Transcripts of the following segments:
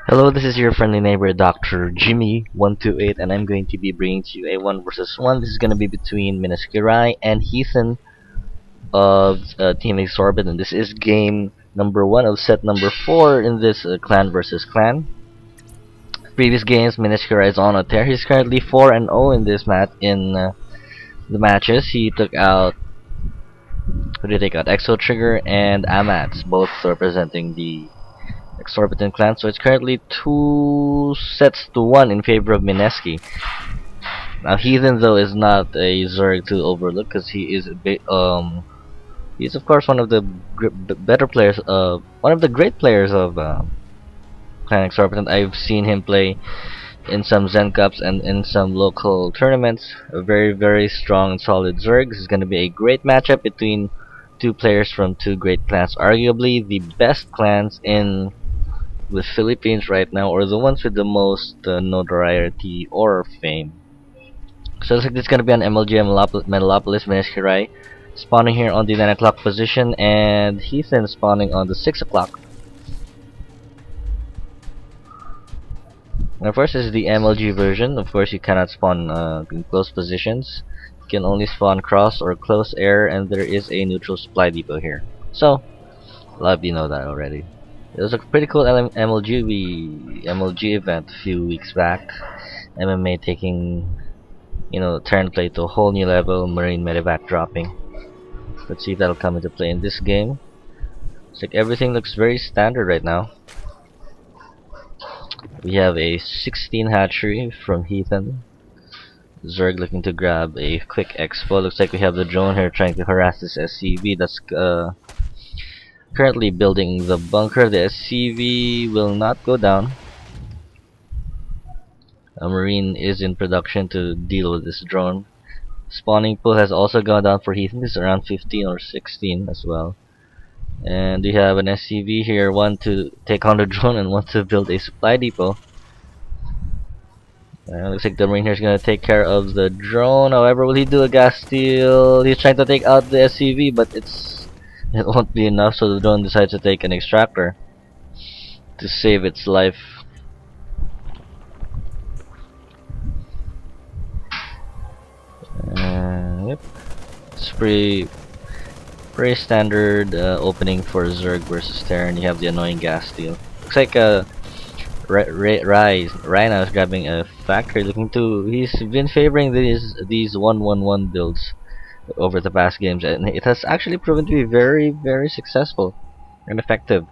Hello, this is your friendly neighbor Dr. Jimmy128, and I'm going to be bringing to you a 1 versus 1. This is going to be between MskiRye and Heathen of Team eXorbitants. This is game number 1 of set number 4 in this clan versus clan. Previous games, MskiRye is on a tear. He's currently 4-0 in this match. In the matches, he took out. Who did he take out? Exo Trigger and Amats, both representing the eXorbitant clan. So it's currently 2-1 in favor of Mineski. Now Heathen though is not a Zerg to overlook because he is a bit he's of course one of the better players, one of the great players of Clan eXorbitant. I've seen him play in some Zen Cups and in some local tournaments. A very strong and solid Zerg. This is going to be a great matchup between two players from two great clans, arguably the best clans in the Philippines right now, or the ones with the most notoriety or fame. So looks like this is going to be an MLG Metalopolis MskiRye spawning here on the 9 o'clock position, and Heathen spawning on the 6 o'clock. Now first is the MLG version. Of course you cannot spawn in close positions. You can only spawn cross or close air, and there is a neutral supply depot here. So a lot of you know that already. It was a pretty cool MLG event a few weeks back. MMA taking, turn play to a whole new level. Marine medevac dropping. Let's see if that'll come into play in this game. It's like everything looks very standard right now. We have a 16 hatchery from Heathen. Zerg looking to grab a quick expo. Looks like we have the drone here trying to harass this SCV that's currently building the bunker. The SCV will not go down. A Marine is in production to deal with this drone. Spawning pool has also gone down for Heathen. This is around 15 or 16 as well. And we have an SCV here, one to take on the drone and one to build a supply depot. Looks like the Marine here is going to take care of the drone. However, will he do a gas steal? He's trying to take out the SCV, but it won't be enough, so the drone decides to take an extractor to save its life. Yep, it's pretty standard opening for Zerg versus Terran. You have the annoying gas steal. Looks like Rhino is grabbing a factory, looking to. He's been favoring these 1-1-1 builds over the past games, and it has actually proven to be very successful and effective.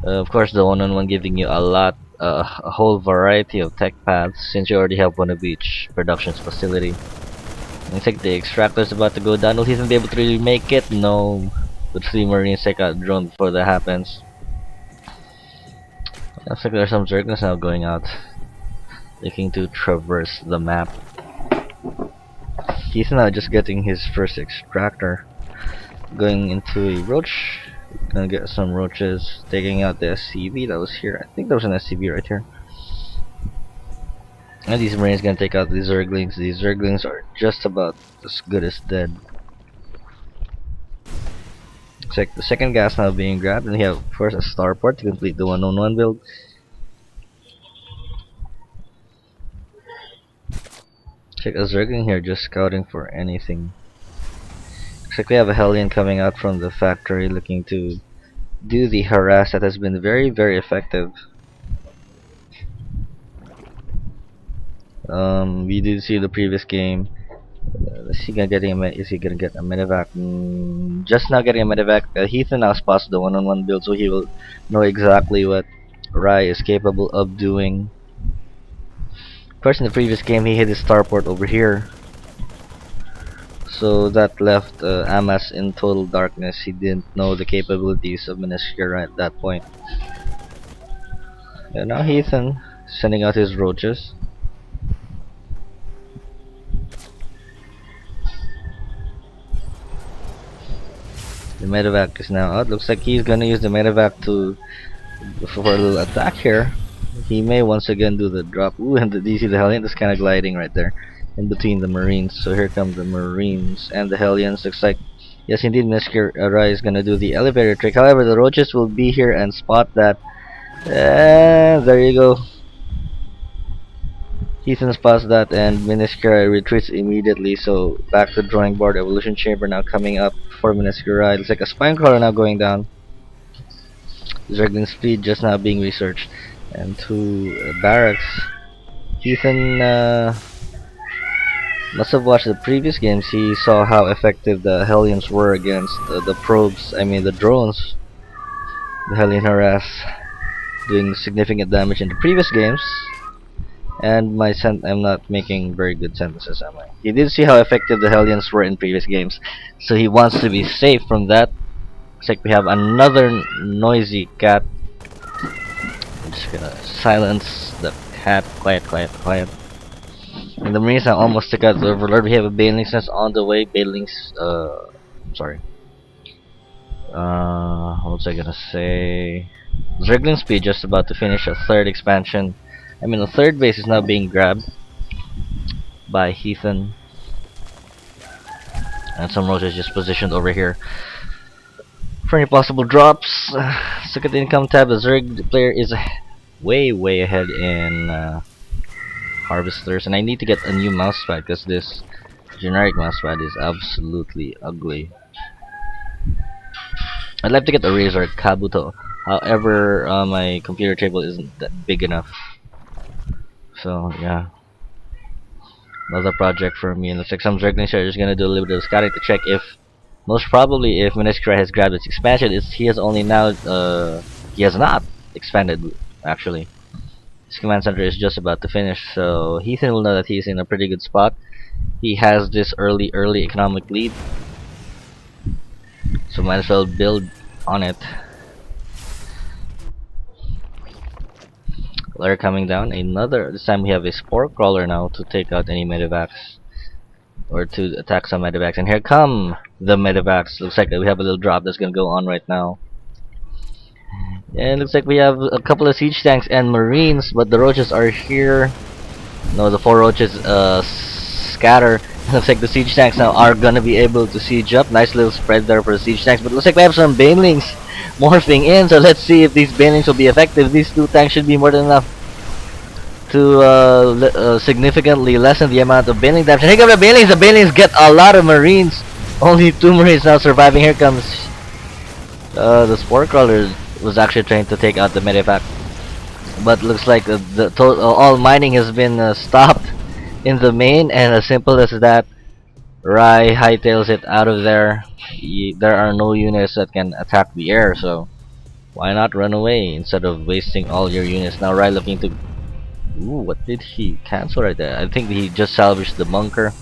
Of course, the 1-on-1 giving you a whole variety of tech paths, since you already have one of each production's facility. Looks like the extractor is about to go down. Will he be able to really make it? No. The 3 Marines take out drone before that happens. Looks like there are some Zerglings now going out, looking to traverse the map. He's now just getting his first extractor, going into a roach. Gonna get some roaches, taking out the SCV that was here. I think there was an SCV right here. And these Marines gonna take out these Zerglings. These Zerglings are just about as good as dead. Looks like the second gas now being grabbed, and we have of course a starport to complete the 1-on-1 build. Check a Zergling here just scouting for anything. Looks like we have a Hellion coming out from the factory looking to do the harass that has been very effective. We did see the previous game. Is he gonna get a medevac? Just now getting a medevac. Heathen now spots the 1-on-1 build, so he will know exactly what Rye is capable of doing. Of course, in the previous game, he hit his starport over here, so that left Amas in total darkness. He didn't know the capabilities of MskiRye at that point. And now Heathen sending out his roaches. The medevac is now out. Looks like he's gonna use the medevac for a little attack here. He may once again do the drop. Ooh, and do you see the Hellion? That's kind of gliding right there in between the Marines. So here come the Marines and the Hellions. Looks like, yes indeed, MskiRye is gonna do the elevator trick. However, the roaches will be here and spot that. And there you go. Heathen spots that and MskiRye retreats immediately, so back to the drawing board. Evolution Chamber now coming up for MskiRye. Looks like a Spine Crawler now going down. Zergling Speed just now being researched. And to Barracks. Heathen must have watched the previous games. He saw how effective the Hellions were against the probes, I mean the drones. The Hellion harass doing significant damage in the previous games. And I'm not making very good sentences, am I? He did see how effective the Hellions were in previous games, so he wants to be safe from that. Looks like we have another noisy cat. I'm just gonna silence the cat. Quiet, quiet, quiet. And the Marines now almost took out the Overlord. We have a Banelings nest on the way. Banelings, sorry. What was I gonna say? Zergling Speed just about to finish a third expansion. I mean, the third base is now being grabbed by Heathen. And some roaches just positioned over here for any possible drops. Look at the income tab. The Zerg player is way ahead in Harvesters. And I need to get a new mousepad because this generic mousepad is absolutely ugly. I'd like to get a Razor Kabuto. However, my computer table isn't that big enough. So yeah, another project for me. And looks like some Zerglings are just gonna do a little bit of scouting to check if, most probably, if MskiRye has grabbed its expansion. He has only now, he has not expanded actually. His command center is just about to finish, so Heathen will know that he's in a pretty good spot. He has this early economic lead, so might as well build on it. They're coming down. This time we have a Spore Crawler now to take out any medevacs, or to attack some medevacs. And here come the medevacs. Looks like we have a little drop that's gonna go on right now. And looks like we have a couple of siege tanks and marines, but the roaches are here. No, the 4 roaches scatter. Looks like the siege tanks now are gonna be able to siege up. Nice little spread there for the siege tanks, but looks like we have some banelings morphing in, so let's see if these banelings will be effective. These 2 tanks should be more than enough to significantly lessen the amount of baneling damage. And here come the banelings. The banelings get a lot of marines. Only 2 marines now surviving. Here comes the Spore Crawler. Was actually trying to take out the medevac, but looks like all mining has been stopped in the main, and as simple as that, Rye hightails it out of there. There are no units that can attack the air, so why not run away instead of wasting all your units? Now Rye looking to... Ooh, what did he cancel right there? I think he just salvaged the bunker,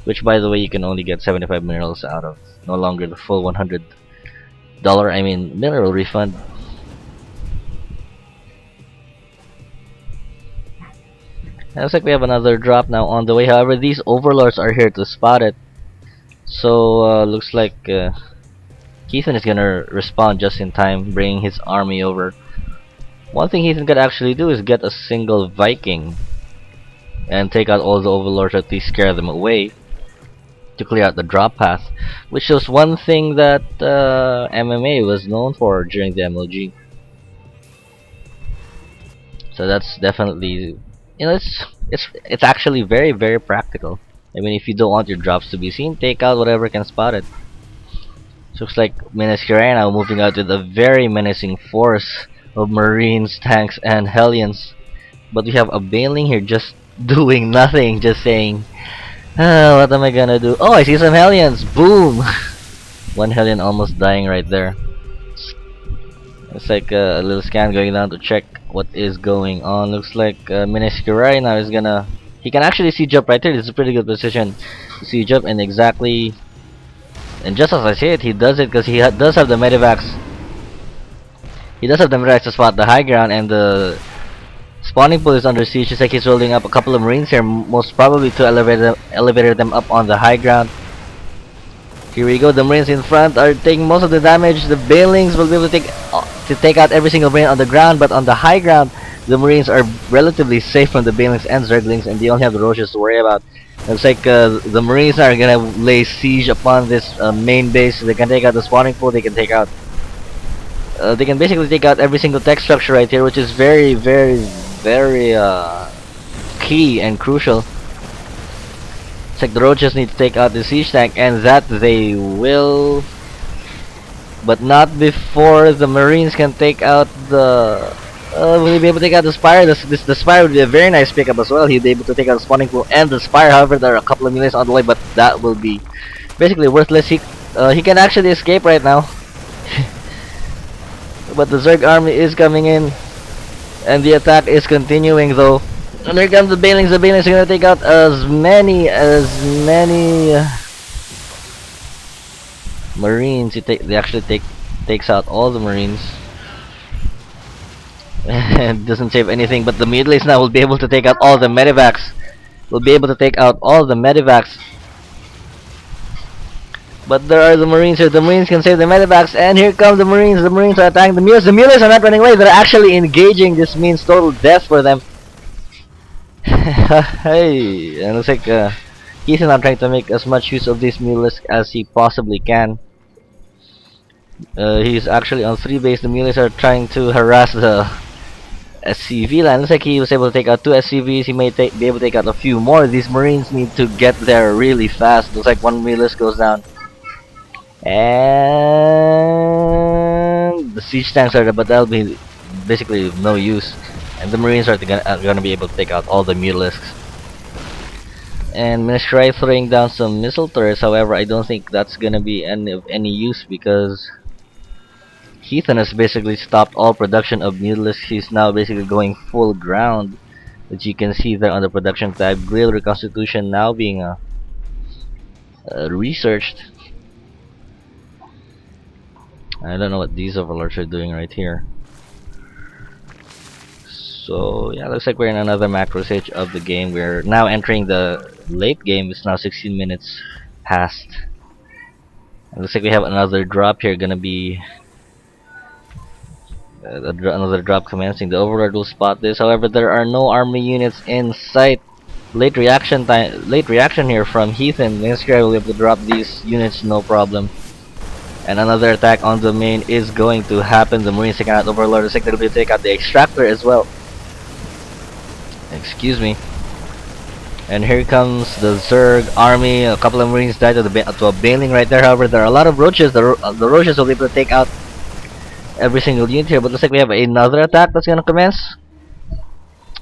which by the way you can only get 75 minerals out of, no longer the full $100 mineral refund. And looks like we have another drop now on the way. However, these overlords are here to spot it, so looks like Heathen is gonna respond just in time, bringing his army over. One thing Heathen could actually do is get a single Viking and take out all the overlords, or at least scare them away to clear out the drop path, which was one thing that MMA was known for during the MLG. So that's definitely, you know, it's actually very practical. I mean, if you don't want your drops to be seen, take out whatever can spot it. So looks like MskiRye now moving out with a very menacing force of marines, tanks, and hellions. But we have a baneling here just doing nothing, just saying, what am I gonna do? Oh, I see some hellions. Boom! One hellion almost dying right there. It's like a little scan going down to check what is going on. Looks like MskiRye now is gonna... He can actually siege up right there. This is a pretty good position to siege up, and exactly... And just as I say it, he does it because he does have the medevacs. He does have the medevacs to spot the high ground, and the spawning pool is under siege. It's like he's rolling up a couple of marines here, most probably to elevate them up on the high ground. Here we go. The marines in front are taking most of the damage. The banelings will be able to take out every single marine on the ground, but on the high ground, the marines are relatively safe from the banelings and zerglings, and they only have the roaches to worry about. Looks like the marines are gonna lay siege upon this main base. They can take out the spawning pool. They can take out they can basically take out every single tech structure right here, which is very, very, very key and crucial. It's like the roaches need to take out the siege tank, and that they will, but not before the marines can take out the. Will he be able to take out the spire? The spire would be a very nice pickup as well. He'd be able to take out the spawning pool and the spire. However, there are a couple of millions on the way, but that will be basically worthless. He can actually escape right now. But the Zerg army is coming in, and the attack is continuing though. And here comes the Banelings. The Banelings are gonna take out as many Marines. They actually takes out all the Marines, and doesn't save anything. But the Mutilates now will be able to take out all the Medivacs. Will be able to take out all the Medivacs. But there are the Marines here. The Marines can save the Medivacs, and here come the Marines. The Marines are attacking the Mules. The Mules are not running away. They're actually engaging. This means total death for them. Hey, and looks like Heathen now trying to make as much use of these Mules as he possibly can. He's actually on 3 base. The Mules are trying to harass the SCV line. Looks like he was able to take out 2 SCVs. He may be able to take out a few more. These Marines need to get there really fast. Looks like 1 Mulus goes down. And the siege tanks are there, but that'll be basically of no use. And the Marines are gonna be able to take out all the Mutilisks. And MskiRye throwing down some missile turrets. However, I don't think that's gonna be of any use because Heathen has basically stopped all production of Mutilisks. He's now basically going full ground, which you can see there on the production tab. Grill reconstitution now being researched. I don't know what these overlords are doing right here. So yeah, looks like we're in another macro stage of the game. We're now entering the late game. It's now 16 minutes past. It looks like we have another drop here. Gonna be another drop commencing. The overlord will spot this. However, there are no army units in sight. Late reaction here from Heathen. MskiRye will be able to drop these units no problem. And another attack on the main is going to happen. The Marines taking out Overlord. Looks like they'll be able to take out the Extractor as well. Excuse me. And here comes the Zerg army. A couple of Marines died to a Baneling right there. However, there are a lot of Roaches. The Roaches will be able to take out every single unit here. But looks like we have another attack that's gonna commence.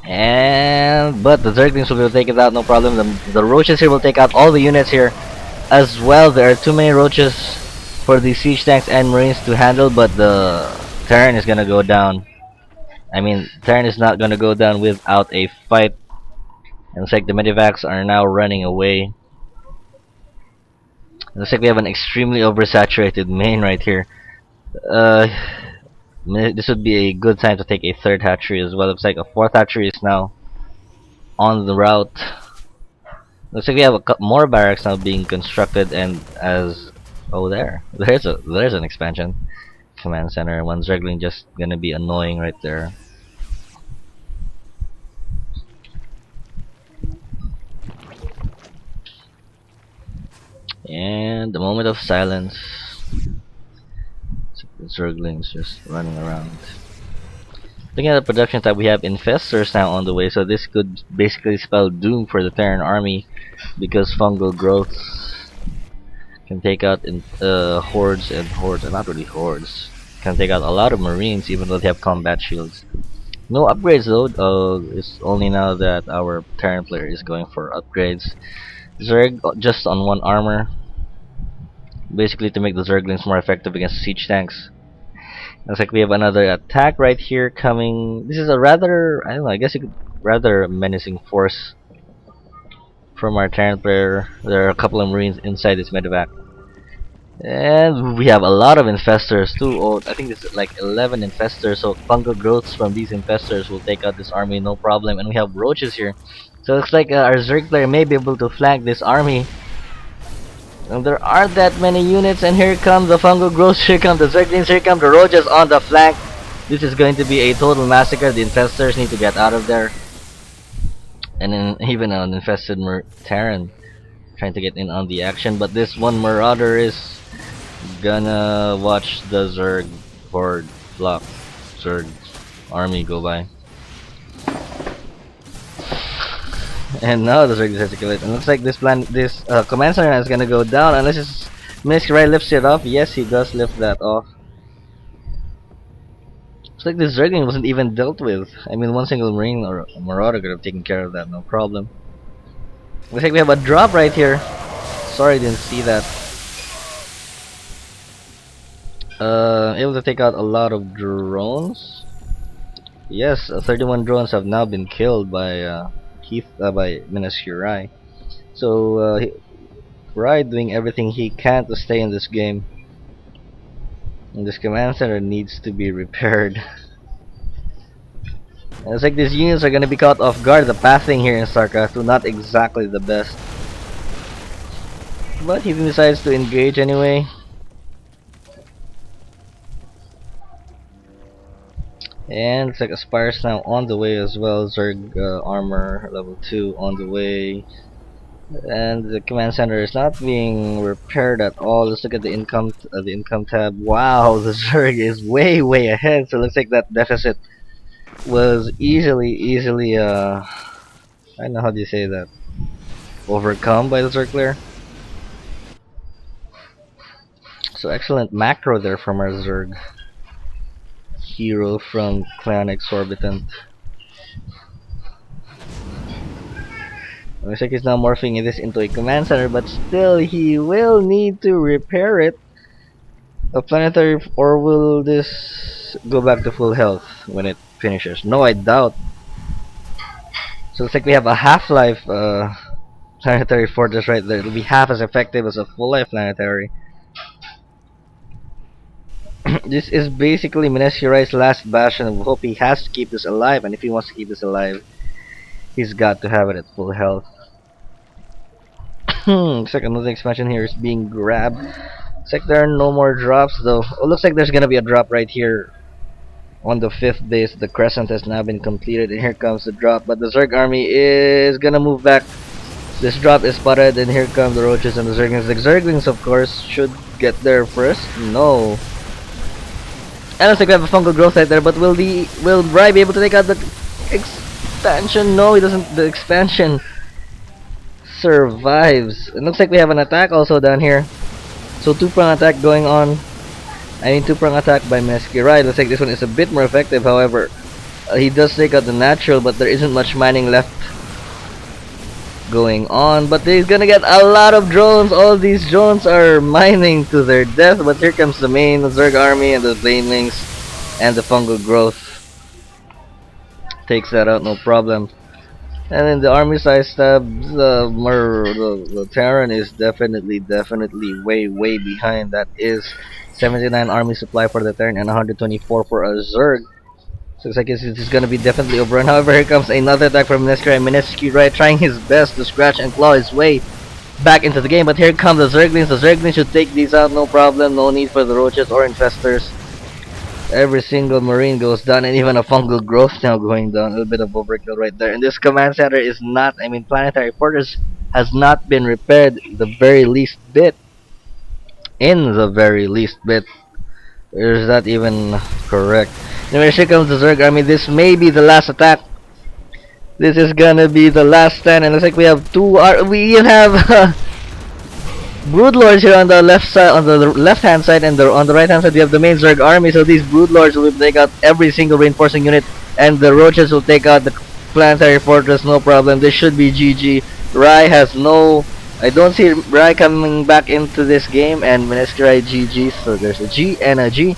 But the Zerglings will be able to take it out, no problem. The Roaches here will take out all the units here as well. There are too many Roaches for the siege tanks and Marines to handle, but the Terran is gonna go down. I mean, Terran is not gonna go down without a fight. And looks like the Medivacs are now running away. It looks like we have an extremely oversaturated main right here. This would be a good time to take a 3rd hatchery as well. Looks like a 4th hatchery is now on the route. Looks like we have more barracks now being constructed, and there's an expansion command center. 1 Zergling just gonna be annoying right there. And the moment of silence. The Zerglings just running around. Looking at the production tab, we have Infestors now on the way, so this could basically spell doom for the Terran army because fungal growths can take out hordes, not really hordes. Can take out a lot of Marines even though they have combat shields. No upgrades though. It's only now that our Terran player is going for upgrades. Zerg just on 1 armor, basically to make the Zerglings more effective against siege tanks. Looks like we have another attack right here coming. This is a rather, I don't know, I guess you could rather menacing force from our Terran player. There are a couple of Marines inside this medevac. And we have a lot of Infestors too. Oh, I think it's like 11 Infestors, so fungal growths from these Infestors will take out this army no problem. And we have Roaches here. So it looks like our Zerg player may be able to flank this army. And there aren't that many units, and here come the fungal growths, here come the Zerglings, here come the Roaches on the flank. This is going to be a total massacre. The Infestors need to get out of there. And then even an infested Terran trying to get in on the action, but this one Marauder is gonna watch the Zerg horde block Zerg army go by. And now the Zerg is articulate. And looks like this command center is gonna go down unless MskiRye lifts it off. Yes, he does lift that off. Looks like this Zergling wasn't even dealt with. I mean, one single Marine or a Marauder could have taken care of that, no problem. Looks like we have a drop right here. Sorry, didn't see that. Able to take out a lot of drones. Yes, 31 drones have now been killed by by MskiRye. So Rye doing everything he can to stay in this game. And this command center needs to be repaired. And it's like these units are gonna be caught off guard. The pathing here in StarCraft 2 not exactly the best. But he decides to engage anyway. And it's like Aspire's now on the way as well. Zerg armor level 2 on the way. And the command center is not being repaired at all. Let's look at the income tab. Wow, the Zerg is way ahead. So it looks like that deficit was easily I don't know how do you say that, overcome by the Zerg player. So excellent macro there from our Zerg hero from Clan eXorbitant. Looks like he's now morphing this into a command center, but still he will need to repair it. A planetary, or will this go back to full health when it finishes? No, I doubt. So looks like we have a half-life planetary fortress right there. It'll be half as effective as a full-life planetary. This is basically MskiRye's last bastion of hope. He has to keep this alive, and if he wants to keep this alive, he's got to have it at full health. Looks like another expansion here is being grabbed. Looks like there are no more drops though. Oh, looks like there's gonna be a drop right here on the 5th base. The crescent has now been completed, and here comes the drop. But the Zerg army is gonna move back. This drop is spotted, and here come the roaches and the Zerglings. The Zerglings, of course, should get there first. No. I don't think we have a fungal growth right there, but will Rye be able to take out the expansion? No, he doesn't. The expansion survives. It looks like we have an attack also down here. So two-prong attack going on. I mean two-prong attack by MskiRye. Looks like this one is a bit more effective. However, he does take out the natural, but there isn't much mining left going on. But he's gonna get a lot of drones. All these drones are mining to their death. But here comes the main Zerg army and the Banelings and the fungal growth. Takes that out, no problem. And then the army size tab, the Terran is definitely way behind. That is 79 army supply for the Terran and 124 for a Zerg. So looks like this is gonna be definitely overrun. However, here comes another attack from MskiRye trying his best to scratch and claw his way back into the game. But here come the Zerglings. The Zerglings should take these out, no problem. No need for the roaches or infestors. Every single marine goes down, and even a fungal growth now going down. A little bit of overkill right there. And this command center is not, I mean, planetary fortress has not been repaired the very least bit. In the very least bit. Is that even correct? Anyway, here comes the Zerg army. This may be the last attack. This is gonna be the last stand, and looks like we have we even have Broodlords here on the left side, on the left-hand side, and on the right-hand side we have the main Zerg army. So these Broodlords will take out every single reinforcing unit, and the roaches will take out the planetary fortress, no problem. This should be GG. Rye has no. I don't see Rye coming back into this game, and MskiRye GG. So there's a G and a G.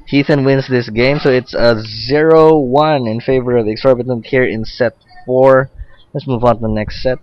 Heathen wins this game, so it's a 0-1 in favor of eXorbitant here in set 4. Let's move on to the next set.